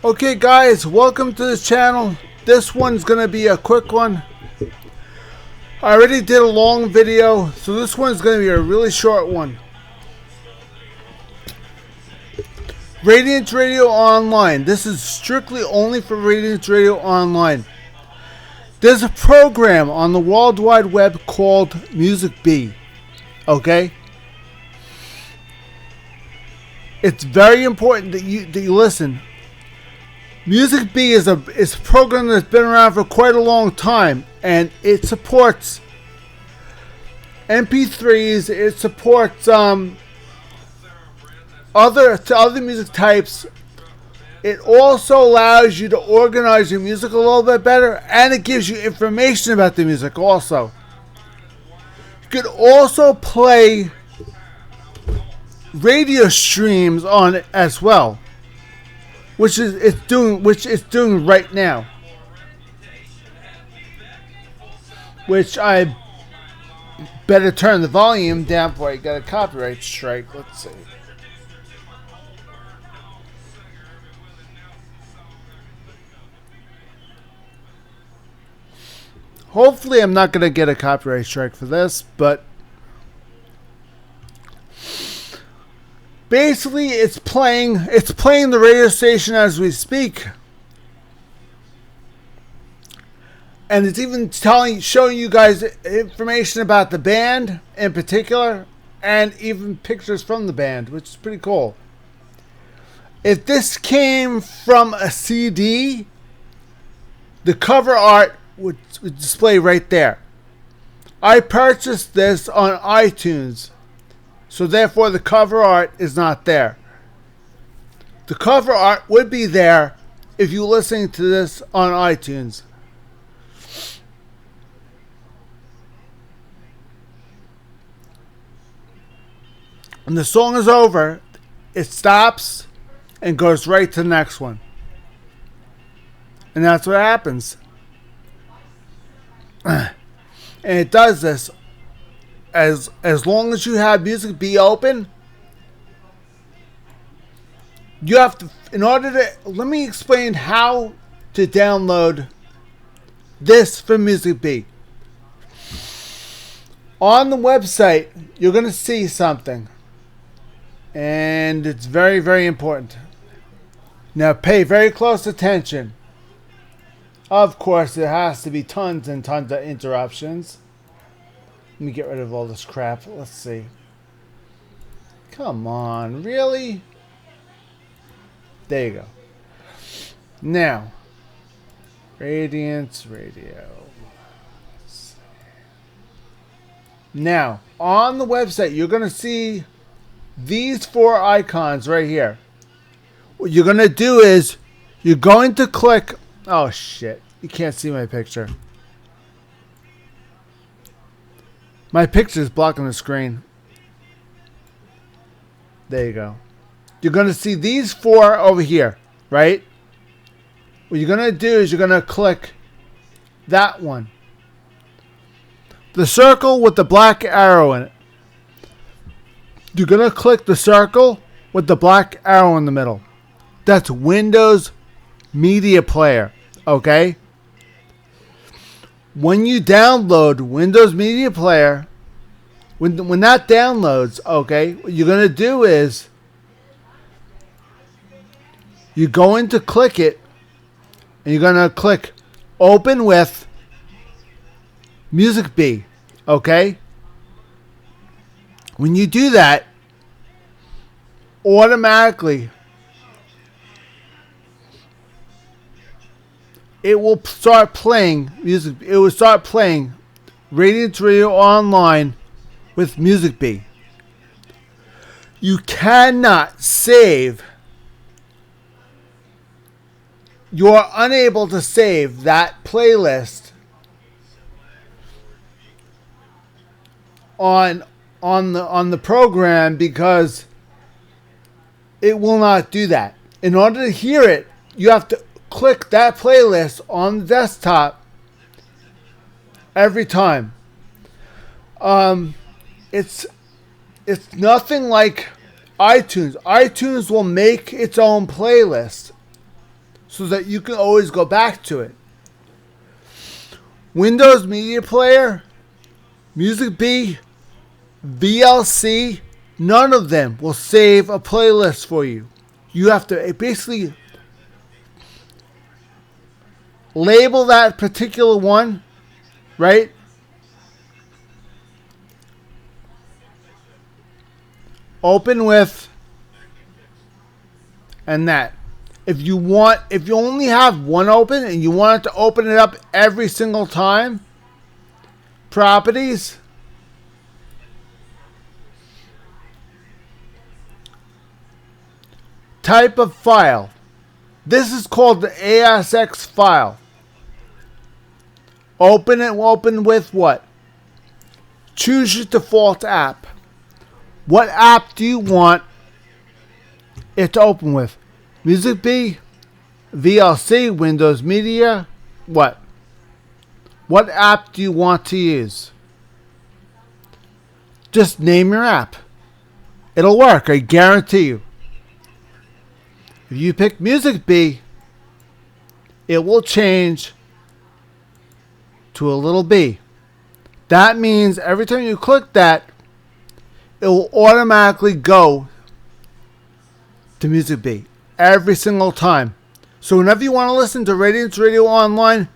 Okay guys, welcome to this channel. This one's gonna be a quick one. I already did a long video, so this one's gonna be a really short one. Radiance Radio Online. This is strictly only for Radiance Radio Online. There's a program on the World Wide Web called Music Bee. Okay? It's very important that you listen. Music Bee is a program that's been around for quite a long time, and it supports MP3s. It supports other music types. It also allows you to organize your music a little bit better, and it gives you information about the music also. You could also play radio streams on it as well, which it's doing right now. Which I better turn the volume down before I get a copyright strike. Let's see. Hopefully I'm not going to get a copyright strike for this, but basically it's playing the radio station as we speak. And it's even showing you guys information about the band in particular, and even pictures from the band, which is pretty cool. If this came from a CD, the cover art would display right there. I purchased this on iTunes, so therefore the cover art is not there. The cover art would be there if you're listening to this on iTunes. When the song is over, it stops and goes right to the next one. And that's what happens. And it does this as long as you have Music Bee open. You have to, in order to, let me explain how to download this from Music Bee. On the website, you're going to see something, and it's very, very important. Now pay very close attention. Of course, there has to be tons and tons of interruptions. Let me get rid of all this crap. Let's see. Come on, really? There you go. Now, Radiance Radio. Now, on the website, you're going to see these four icons right here. What you're going to do is, you're going to click... Oh shit, you can't see my picture. My picture is blocking the screen. There you go. You're going to see these four over here, right? What you're going to do is you're going to click that one. The circle with the black arrow in it. You're going to click the circle with the black arrow in the middle. That's Windows Media Player. Okay? When you download Windows Media Player, when that downloads, okay, what you're going to do is you're going to click it, and you're going to click Open with Music Bee. Okay? When you do that, automatically it will start playing music. It will start playing Radiance Radio Online with Music Bee. You cannot save. You're unable to save that playlist on the program because it will not do that. In order to hear it, you have to click that playlist on the desktop every time. It's nothing like iTunes. iTunes will make its own playlist. so that you can always go back to it. Windows Media Player, Music B, VLC, none of them will save a playlist for you. You have to basically label that particular one, right? Open with, and that. If you only have one open and you want it to open it up every single time, properties, type of file. This is called the ASX file. Open with what? Choose your default app. What app do you want it to open with? Music B, VLC, Windows Media, what? What app do you want to use? Just name your app. It'll work, I guarantee you. If you pick Music B, it will change to a little B. That means every time you click that, it will automatically go to Music B. Every single time. So whenever you want to listen to Radiance Radio Online,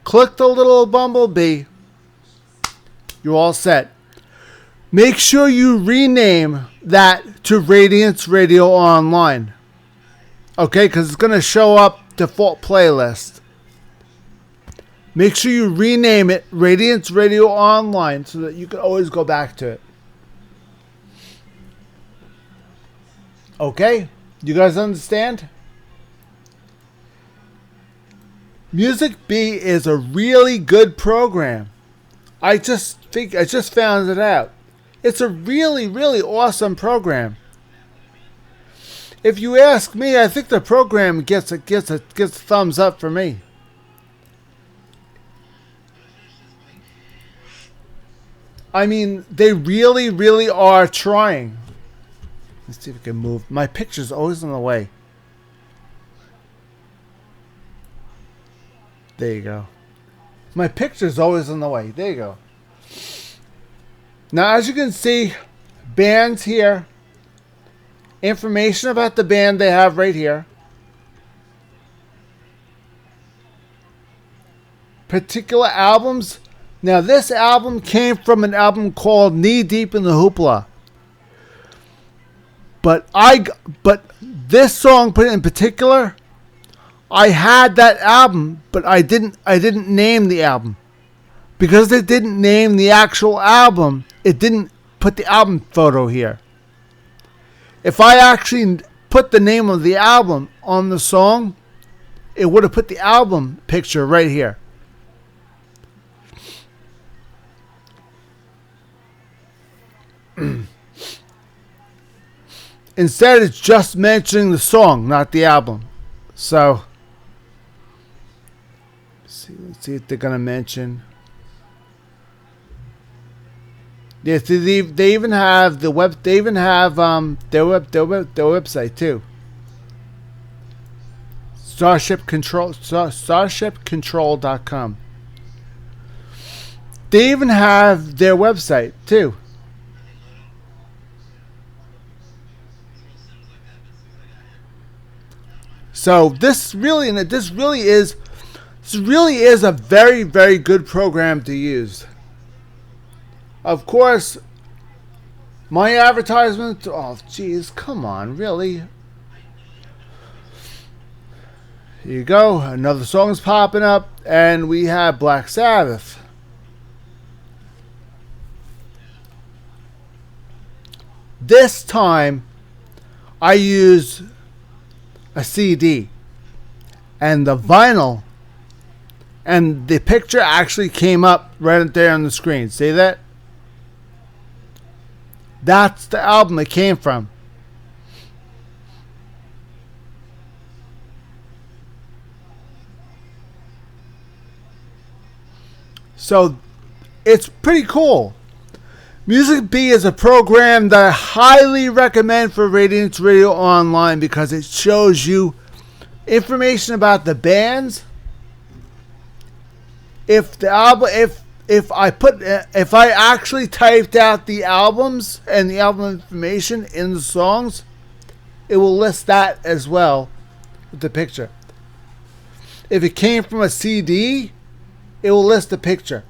click the little bumblebee. You're all set. Make sure you rename that to Radiance Radio Online. Okay, because it's going to show up default playlist. Make sure you rename it Radiance Radio Online so that you can always go back to it. Okay? You guys understand? Music B is a really good program. I just found it out. It's a really, really awesome program. If you ask me, I think the program gets a thumbs up for me. I mean, they really, really are trying. Let's see if we can move. My picture's always in the way. There you go. My picture's always in the way. There you go. Now, as you can see, bands here. Information about the band they have right here. Particular albums. Now, this album came from an album called Knee Deep in the Hoopla. But this song in particular, I had that album, but I didn't name the album. Because it didn't name the actual album, it didn't put the album photo here. If I actually put the name of the album on the song, it would have put the album picture right here. Instead, it's just mentioning the song, not the album. So, let's see if they're gonna mention. Yes, they even have the web. They even have their website too. StarshipControl.com. They even have their website too. So this really is a very, very good program to use. Of course, my advertisement. Oh, geez, come on, really? Here you go. Another song's popping up, and we have Black Sabbath. This time, I use a CD, and the vinyl, and the picture actually came up right there on the screen. See that? That's the album it came from. So it's pretty cool. Music B is a program that I highly recommend for Radiance Radio Online because it shows you information about the bands. If the album, if I actually typed out the albums and the album information in the songs, it will list that as well with the picture. If it came from a CD, it will list the picture.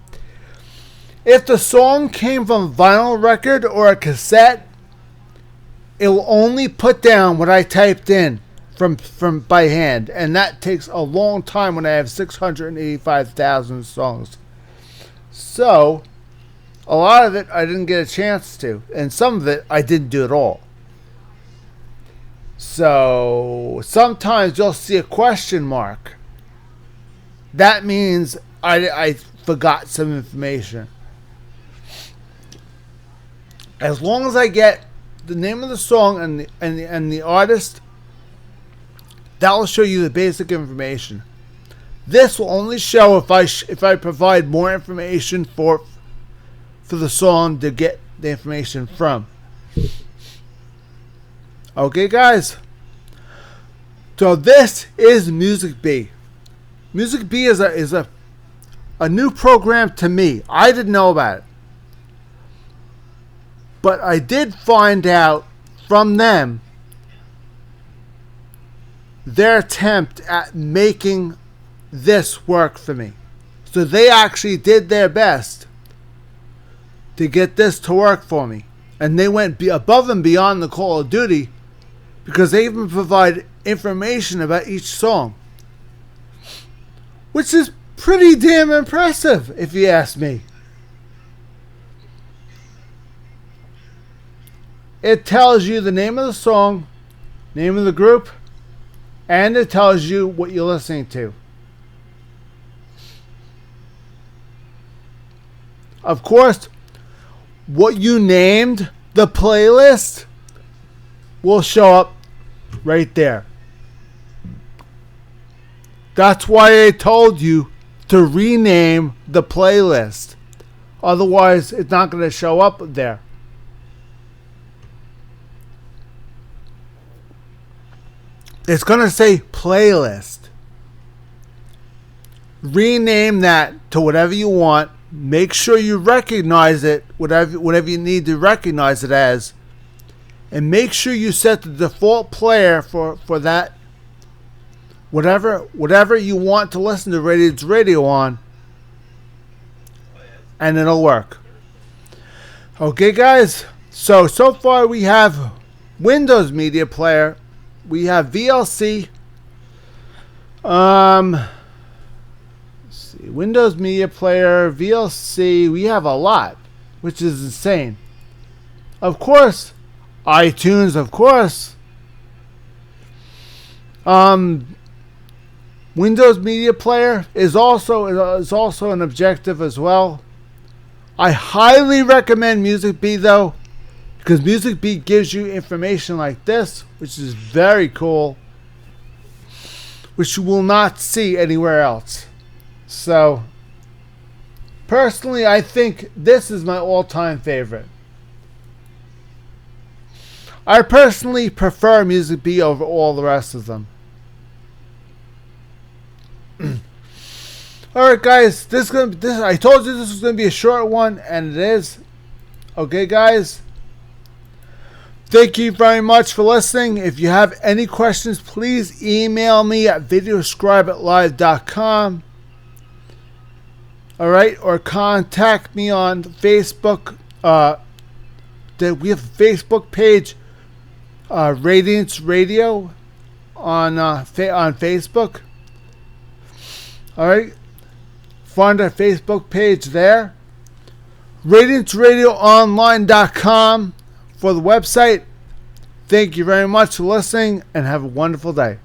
If the song came from a vinyl record or a cassette, it will only put down what I typed in from by hand, and that takes a long time when I have 685,000 songs. So, a lot of it I didn't get a chance to, and some of it I didn't do at all. So, sometimes you'll see a question mark. That means I forgot some information. As long as I get the name of the song and the artist, that will show you the basic information. This will only show if I provide more information for the song to get the information from. Okay, guys. So this is Music B. Music B is a new program to me. I didn't know about it, but I did find out from them their attempt at making this work for me. So they actually did their best to get this to work for me. And they went above and beyond the Call of Duty, because they even provide information about each song, which is pretty damn impressive, if you ask me. It tells you the name of the song, name of the group, and it tells you what you're listening to. Of course, what you named the playlist will show up right there. That's why I told you to rename the playlist. Otherwise, it's not going to show up there. It's going to say playlist. Rename that to whatever you want. Make sure you recognize it, whatever you need to recognize it as. And make sure you set the default player for that. Whatever you want to listen to Radiant's Radio on. And it'll work. Okay, guys. So far we have Windows Media Player. We have VLC. Let's see. Windows Media Player, VLC. We have a lot, which is insane. Of course, iTunes, of course. Windows Media Player is also an objective as well. I highly recommend Music B though, because Music B gives you information like this, which is very cool, which you will not see anywhere else. So, personally, I think this is my all-time favorite. I personally prefer Music B over all the rest of them. Alright, guys, I told you this was gonna be a short one, and it is. Okay, guys. Thank you very much for listening. If you have any questions, please email me at videoscribe@live.com. Alright, or contact me on Facebook. We have a Facebook page, Radiance Radio, on Facebook. Alright, find our Facebook page there. RadianceRadioOnline.com for the website. Thank you very much for listening, and have a wonderful day.